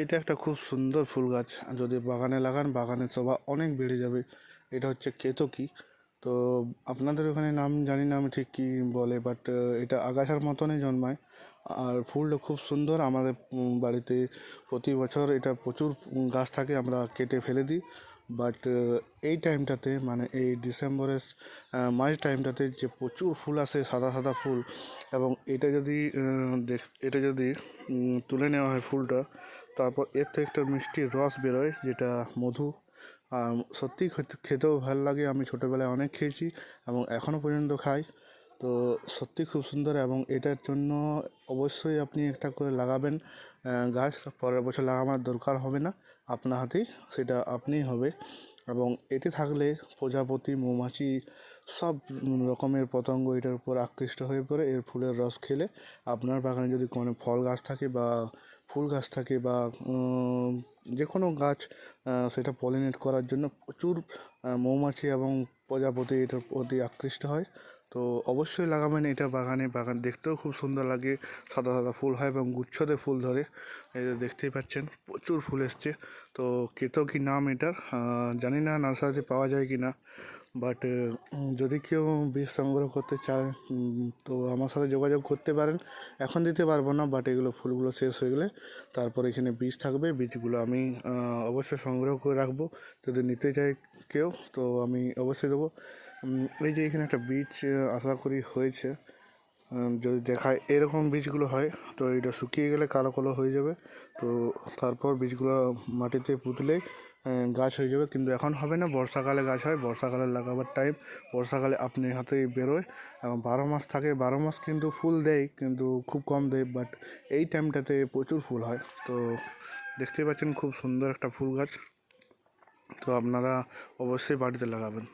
এটা একটা খুব সুন্দর ফুল গাছ। যদি বাগানে লাগান, বাগানের শোভা অনেক বেড়ে যাবে। এটা হচ্ছে কেতকী। তো আপনাদের ওখানে নাম জানি না আমি ঠিক কী বলে, বাট এটা আগাছার মতনই জন্মায়। আর ফুলটা খুব সুন্দর। আমাদের বাড়িতে প্রতি বছর এটা প্রচুর গাছ থাকে, আমরা কেটে ফেলে দিই। বাট এই টাইমটাতে, মানে এই ডিসেম্বরের মাঝ টাইমটাতে যে প্রচুর ফুল আসে, সাদা সাদা ফুল। এবং এটা যদি তুলে নেওয়া হয় ফুলটা, তারপর এর থেকে একটা মিষ্টি রস বেরোয়, যেটা মধু। সত্যিই খেতেও ভালো লাগে। আমি ছোটোবেলায় অনেক খেয়েছি এবং এখনও পর্যন্ত খাই। তো সত্যি খুব সুন্দর। এবং এটার জন্য অবশ্যই আপনি একটা করে লাগাবেন গাছ। পরের বছর লাগানোর দরকার হবে না, আপনার হাতেই সেটা আপনিই হবে। এবং এটি থাকলে প্রজাপতি, মৌমাছি, সব রকমের পতঙ্গ এটার উপর আকৃষ্ট হয়ে পড়ে এর ফুলের রস খেলে। আপনার বাগানে যদি কোনো ফল গাছ থাকে বা ফুল গাছ থাকে বা যে কোনো গাছ, সেটা পলিনেট করার জন্য প্রচুর মৌমাছি এবং প্রজাপতি এটার প্রতি আকৃষ্ট হয়। তো অবশ্যই লাগাবেন এটা বাগানে। বাগান দেখতেও খুব সুন্দর লাগে, সাদা সাদা ফুল হয় এবং গুচ্ছতে ফুল ধরে। এই যে দেখতেই পাচ্ছেন প্রচুর ফুল এসছে। তো কেতকী নাম এটার। জানি না নার্সারিতে পাওয়া যায় কি না, বাট যদি কেউ বীজ সংগ্রহ করতে চায় তো আমার সাথে যোগাযোগ করতে পারেন। এখন দিতে পারবো না, বাট এগুলো ফুলগুলো শেষ হয়ে গেলে তারপর এখানে বীজ থাকবে। বীজগুলো আমি অবশ্যই সংগ্রহ করে রাখবো। যদি নিতে চায় কেউ তো আমি অবশ্যই দেবো। এই যে এখানে একটা বীজ আশা করি হয়েছে। যদি দেখায় এরকম বীজগুলো হয়, তো এটা শুকিয়ে গেলে কালো কালো হয়ে যাবে। তো তারপর বীজগুলো মাটিতে পুঁতলে গাছ হয়ে যাবে। কিন্তু এখন হবে না, বর্ষাকালে গাছ হয়, বর্ষাকালে লাগাবার টাইম। বর্ষাকালে আপনি হাতেই বেরোয় এবং 12 মাস থাকে। 12 মাস কিন্তু ফুল দেয়, কিন্তু খুব কম দেয়। বাট এই টাইমটাতে প্রচুর ফুল হয়। তো দেখতেই পাচ্ছেন খুব সুন্দর একটা ফুল গাছ। তো আপনারা অবশ্যই বাড়িতে লাগাবেন।